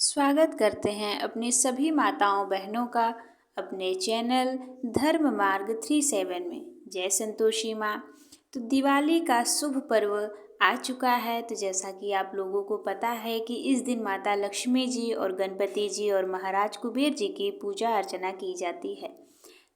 स्वागत करते हैं अपनी सभी माताओं बहनों का अपने चैनल धर्म मार्ग 37 में। जय संतोषी माँ। तो दिवाली का शुभ पर्व आ चुका है। तो जैसा कि आप लोगों को पता है कि इस दिन माता लक्ष्मी जी और गणपति जी और महाराज कुबेर जी की पूजा अर्चना की जाती है।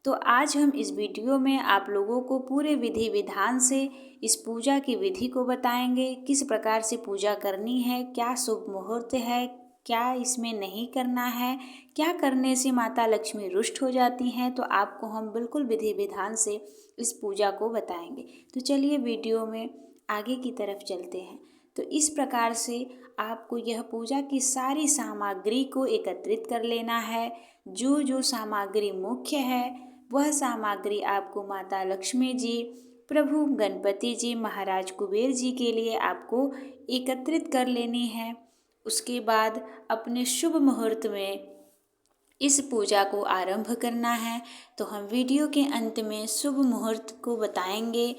तो आज हम इस वीडियो में आप लोगों को पूरे विधि विधान से इस पूजा की विधि को बताएंगे, किस प्रकार से पूजा करनी है, क्या शुभ मुहूर्त है, क्या इसमें नहीं करना है, क्या करने से माता लक्ष्मी रुष्ट हो जाती हैं। तो आपको हम बिल्कुल विधि विधान से इस पूजा को बताएंगे। तो चलिए वीडियो में आगे की तरफ चलते हैं। तो इस प्रकार से आपको यह पूजा की सारी सामग्री को एकत्रित कर लेना है। जो जो सामग्री मुख्य है वह सामग्री आपको माता लक्ष्मी जी, प्रभु गणपति जी, महाराज कुबेर जी के लिए आपको एकत्रित कर लेनी है। उसके बाद अपने शुभ मुहूर्त में इस पूजा को आरंभ करना है। तो हम वीडियो के अंत में शुभ मुहूर्त को बताएंगे,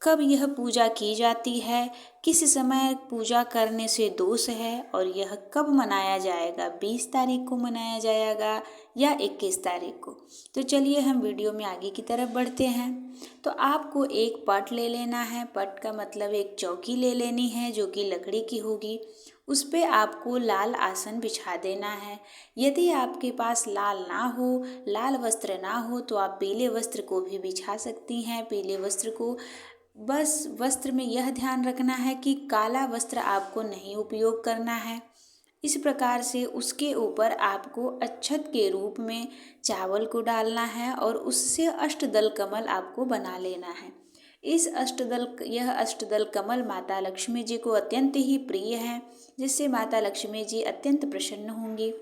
कब यह पूजा की जाती है, किस समय पूजा करने से दोष है और यह कब मनाया जाएगा, 20 तारीख को मनाया जाएगा या 21 तारीख को। तो चलिए हम वीडियो में आगे की तरफ बढ़ते हैं। तो आपको एक पट ले लेना है। पट का मतलब एक चौकी ले लेनी है जो कि लकड़ी की होगी। उस पे आपको लाल आसन बिछा देना है। यदि आपके पास लाल वस्त्र ना हो तो आप पीले वस्त्र को भी बिछा सकती हैं। पीले वस्त्र को बस वस्त्र में यह ध्यान रखना है कि काला वस्त्र आपको नहीं उपयोग करना है। इस प्रकार से उसके ऊपर आपको अक्षत के रूप में चावल को डालना है और उससे अष्टदल कमल आपको बना लेना है। यह अष्टदल कमल माता लक्ष्मी जी को अत्यंत ही प्रिय है, जिससे माता लक्ष्मी जी अत्यंत प्रसन्न होंगी।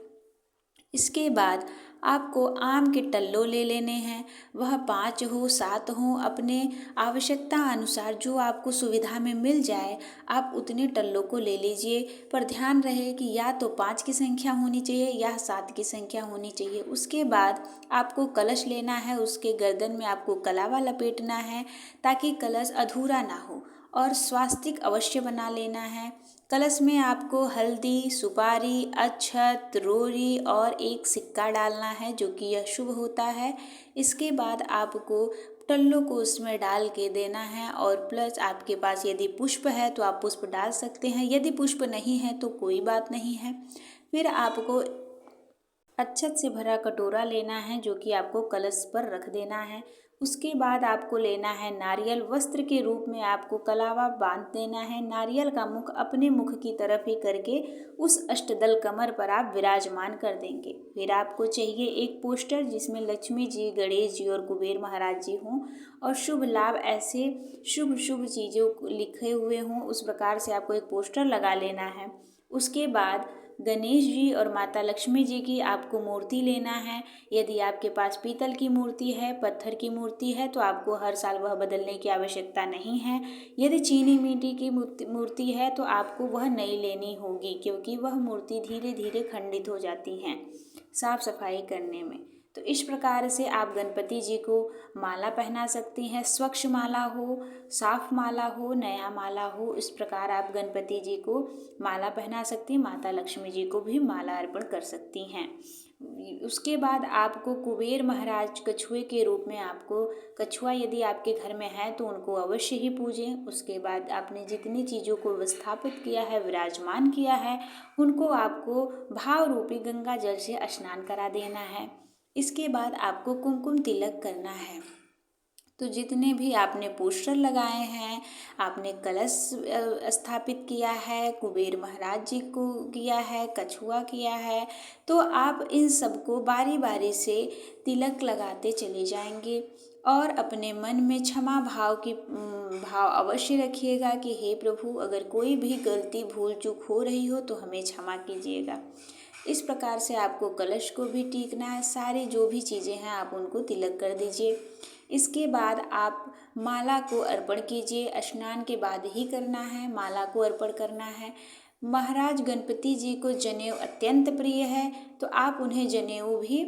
इसके बाद आपको आम के टल्लो ले लेने हैं। वह 5 हो 7 हो, अपने आवश्यकता अनुसार जो आपको सुविधा में मिल जाए आप उतने टल्लों को ले लीजिए। पर ध्यान रहे कि या तो 5 की संख्या होनी चाहिए या 7 की संख्या होनी चाहिए। उसके बाद आपको कलश लेना है। उसके गर्दन में आपको कलावा लपेटना है ताकि कलश अधूरा ना हो, और स्वास्तिक अवश्य बना लेना है। कलश में आपको हल्दी, सुपारी, अक्षत, रोरी और एक सिक्का डालना है जो कि यह शुभ होता है। इसके बाद आपको टल्लों को उसमें डाल के देना है, और प्लस आपके पास यदि पुष्प है तो आप पुष्प डाल सकते हैं। यदि पुष्प नहीं है तो कोई बात नहीं है। फिर आपको अक्षत से भरा कटोरा लेना है जो कि आपको कलश पर रख देना है। उसके बाद आपको लेना है नारियल। वस्त्र के रूप में आपको कलावा बांध देना है। नारियल का मुख अपने मुख की तरफ ही करके उस अष्टदल कमर पर आप विराजमान कर देंगे। फिर आपको चाहिए एक पोस्टर जिसमें लक्ष्मी जी, गणेश जी और कुबेर महाराज जी हों और शुभ लाभ ऐसे शुभ शुभ चीज़ों लिखे हुए हों। उस प्रकार से आपको एक पोस्टर लगा लेना है। उसके बाद गणेश जी और माता लक्ष्मी जी की आपको मूर्ति लेना है। यदि आपके पास पीतल की मूर्ति है, पत्थर की मूर्ति है तो आपको हर साल वह बदलने की आवश्यकता नहीं है। यदि चीनी मिट्टी की मूर्ति है तो आपको वह नई लेनी होगी, क्योंकि वह मूर्ति धीरे धीरे खंडित हो जाती हैं साफ सफाई करने में। तो इस प्रकार से आप गणपति जी को माला पहना सकती हैं। स्वच्छ माला हो, साफ माला हो, नया माला हो, इस प्रकार आप गणपति जी को माला पहना सकती हैं। माता लक्ष्मी जी को भी माला अर्पण कर सकती हैं। उसके बाद आपको कुबेर महाराज कछुए के रूप में आपको कछुआ यदि आपके घर में है तो उनको अवश्य ही पूजें। उसके बाद आपने जितनी चीज़ों को विस्थापित किया है, विराजमान किया है, उनको आपको भाव रूपी गंगा जल से स्नान करा देना है। इसके बाद आपको कुमकुम तिलक करना है। तो जितने भी आपने पोस्टर लगाए हैं, आपने कलश स्थापित किया है, कुबेर महाराज जी को किया है, कछुआ किया है, तो आप इन सबको बारी बारी से तिलक लगाते चले जाएंगे और अपने मन में क्षमा भाव अवश्य रखिएगा कि हे प्रभु, अगर कोई भी गलती भूल चूक हो रही हो तो हमें क्षमा कीजिएगा। इस प्रकार से आपको कलश को भी टीकना है। सारी जो भी चीज़ें हैं आप उनको तिलक कर दीजिए। इसके बाद आप माला को अर्पण कीजिए। स्नान के बाद ही करना है, माला को अर्पण करना है। महाराज गणपति जी को जनेऊ अत्यंत प्रिय है, तो आप उन्हें जनेऊ भी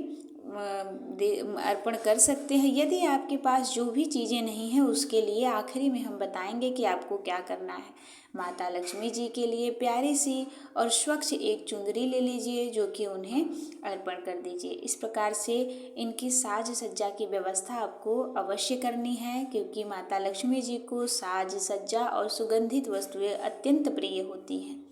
अर्पण कर सकते हैं। यदि आपके पास जो भी चीज़ें नहीं हैं, उसके लिए आखिरी में हम बताएंगे कि आपको क्या करना है। माता लक्ष्मी जी के लिए प्यारी सी और स्वच्छ एक चुंदरी ले लीजिए, जो कि उन्हें अर्पण कर दीजिए। इस प्रकार से इनकी साज सज्जा की व्यवस्था आपको अवश्य करनी है, क्योंकि माता लक्ष्मी जी को साज सज्जा और सुगंधित वस्तुएं अत्यंत प्रिय होती हैं।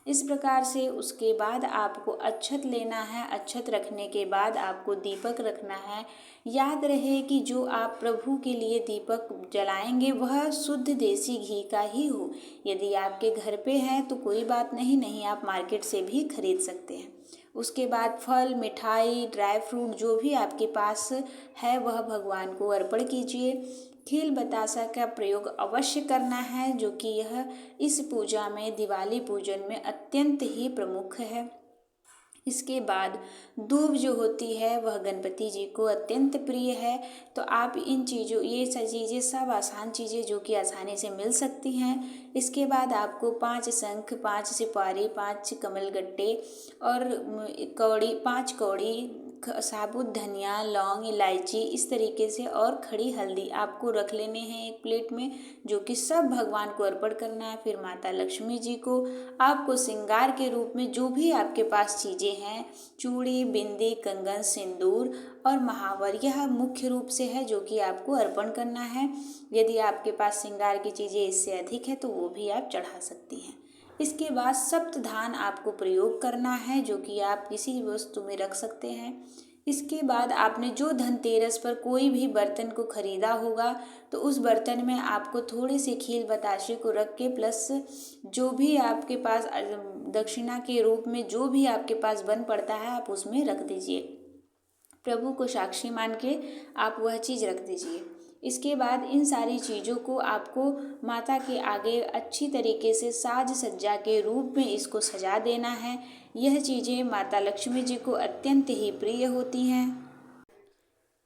इस प्रकार से उसके बाद आपको अक्षत लेना है। अक्षत रखने के बाद आपको दीपक रखना है। याद रहे कि जो आप प्रभु के लिए दीपक जलाएंगे वह शुद्ध देसी घी का ही हो। यदि आपके घर पे है तो कोई बात नहीं, आप मार्केट से भी खरीद सकते हैं। उसके बाद फल, मिठाई, ड्राई फ्रूट जो भी आपके पास है वह भगवान को अर्पण कीजिए। खील बतासा का प्रयोग अवश्य करना है, जो कि यह इस पूजा में, दिवाली पूजन में अत्यंत ही प्रमुख है। इसके बाद दूब जो होती है वह गणपति जी को अत्यंत प्रिय है, तो आप ये चीज़ें सब आसान चीज़ें जो कि आसानी से मिल सकती हैं। इसके बाद आपको 5 शंख, 5 सिपारी, 5 कमलगट्टे और 5 कौड़ी, साबुत धनिया, लौंग, इलायची, इस तरीके से और खड़ी हल्दी आपको रख लेने हैं एक प्लेट में, जो कि सब भगवान को अर्पण करना है। फिर माता लक्ष्मी जी को आपको श्रृंगार के रूप में जो भी आपके पास चीज़ें हैं, चूड़ी, बिंदी, कंगन, सिंदूर और महावर, यह मुख्य रूप से है जो कि आपको अर्पण करना है। यदि आपके पास श्रृंगार की चीज़ें इससे अधिक है तो वो भी आप चढ़ा सकती हैं। इसके बाद सप्तधान आपको प्रयोग करना है, जो कि आप किसी वस्तु में रख सकते हैं। इसके बाद आपने जो धनतेरस पर कोई भी बर्तन को खरीदा होगा, तो उस बर्तन में आपको थोड़े से खील बताशे को रख के प्लस जो भी आपके पास दक्षिणा के रूप में जो भी आपके पास बन पड़ता है आप उसमें रख दीजिए। प्रभु को साक्षी मान के आप वह चीज़ रख दीजिए। इसके बाद इन सारी चीज़ों को आपको माता के आगे अच्छी तरीके से साज सज्जा के रूप में इसको सजा देना है। यह चीज़ें माता लक्ष्मी जी को अत्यंत ही प्रिय होती हैं।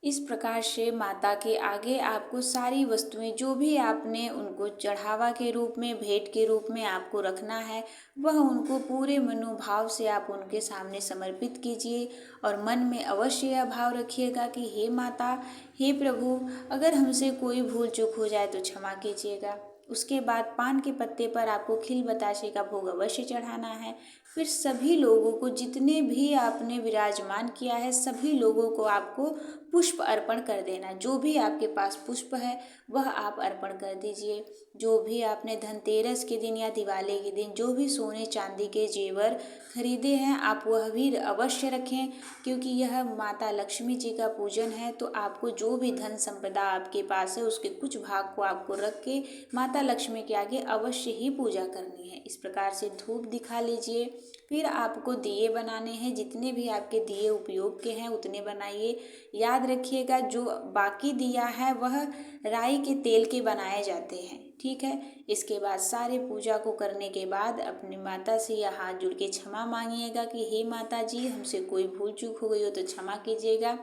इस प्रकार से माता के आगे आपको सारी वस्तुएं जो भी आपने उनको चढ़ावा के रूप में, भेंट के रूप में आपको रखना है, वह उनको पूरे मनोभाव से आप उनके सामने समर्पित कीजिए और मन में अवश्य यह भाव रखिएगा कि हे माता, हे प्रभु, अगर हमसे कोई भूल चूक हो जाए तो क्षमा कीजिएगा। उसके बाद पान के पत्ते पर आपको खील बताशे का भोग अवश्य चढ़ाना है। फिर सभी लोगों को, जितने भी आपने विराजमान किया है, सभी लोगों को आपको पुष्प अर्पण कर देना। जो भी आपके पास पुष्प है वह आप अर्पण कर दीजिए। जो भी आपने धनतेरस के दिन या दिवाली के दिन जो भी सोने चांदी के जेवर खरीदे हैं आप वह भी अवश्य रखें, क्योंकि यह माता लक्ष्मी जी का पूजन है। तो आपको जो भी धन संपदा आपके पास है उसके कुछ भाग को आपको रख के माता लक्ष्मी के आगे अवश्य ही पूजा करनी है। इस प्रकार से धूप दिखा लीजिए। फिर आपको दिए बनाने हैं। जितने भी आपके दिए उपयोग के हैं उतने बनाइए। याद रखिएगा जो बाकी दिया है वह राई के तेल के बनाए जाते हैं, ठीक है। इसके बाद सारे पूजा को करने के बाद अपनी माता से यह हाथ जोड़ के क्षमा मांगिएगा कि हे माता जी, हमसे कोई भूल चूक हो गई हो तो क्षमा कीजिएगा।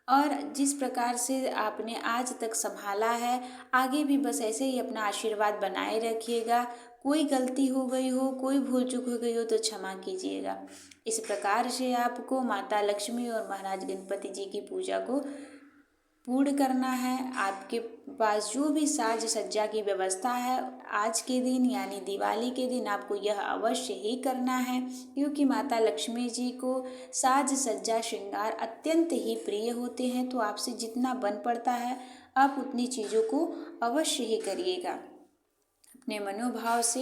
और जिस प्रकार से आपने आज तक संभाला है, आगे भी बस ऐसे ही अपना आशीर्वाद बनाए रखिएगा। कोई गलती हो गई हो, कोई भूल चूक हो गई हो तो क्षमा कीजिएगा। इस प्रकार से आपको माता लक्ष्मी और महाराज गणपति जी की पूजा को पूर्ण करना है। आपके पास जो भी साज सज्जा की व्यवस्था है आज के दिन यानी दिवाली के दिन आपको यह अवश्य ही करना है, क्योंकि माता लक्ष्मी जी को साज सज्जा श्रृंगार अत्यंत ही प्रिय होते हैं। तो आपसे जितना बन पड़ता है आप उतनी चीज़ों को अवश्य ही करिएगा। अपने मनोभाव से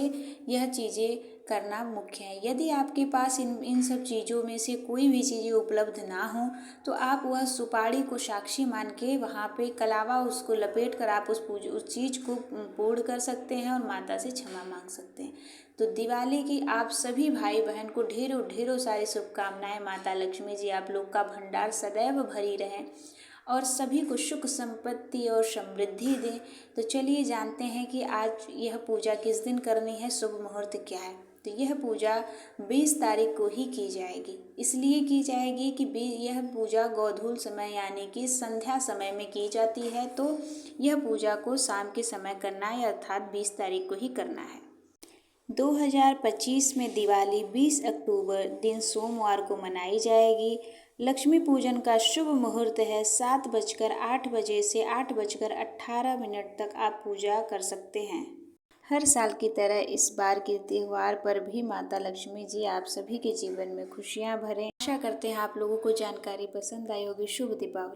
यह चीज़ें करना मुख्य है। यदि आपके पास इन सब चीज़ों में से कोई भी चीज़ें उपलब्ध ना हो तो आप वह सुपारी को साक्षी मान के वहाँ पे कलावा उसको लपेट कर आप उस चीज़ को पूर्ण कर सकते हैं और माता से क्षमा मांग सकते हैं। तो दिवाली की आप सभी भाई बहन को ढेरों ढेरों सारी शुभकामनाएं। माता लक्ष्मी जी आप लोग का भंडार सदैव भरी रहें और सभी को सुख संपत्ति और समृद्धि दें। तो चलिए जानते हैं कि आज यह पूजा किस दिन करनी है, शुभ मुहूर्त क्या है। तो यह पूजा 20 तारीख को ही की जाएगी। इसलिए की जाएगी कि यह पूजा गोधूल समय यानी कि संध्या समय में की जाती है। तो यह पूजा को शाम के समय करना है, अर्थात 20 तारीख को ही करना है। 2025 में दिवाली 20 अक्टूबर दिन सोमवार को मनाई जाएगी। लक्ष्मी पूजन का शुभ मुहूर्त है 7:08 से 8:18 तक आप पूजा कर सकते हैं। हर साल की तरह इस बार के त्यौहार पर भी माता लक्ष्मी जी आप सभी के जीवन में खुशियां भरें। आशा करते हैं आप लोगों को जानकारी पसंद आई होगी। शुभ दीपावली।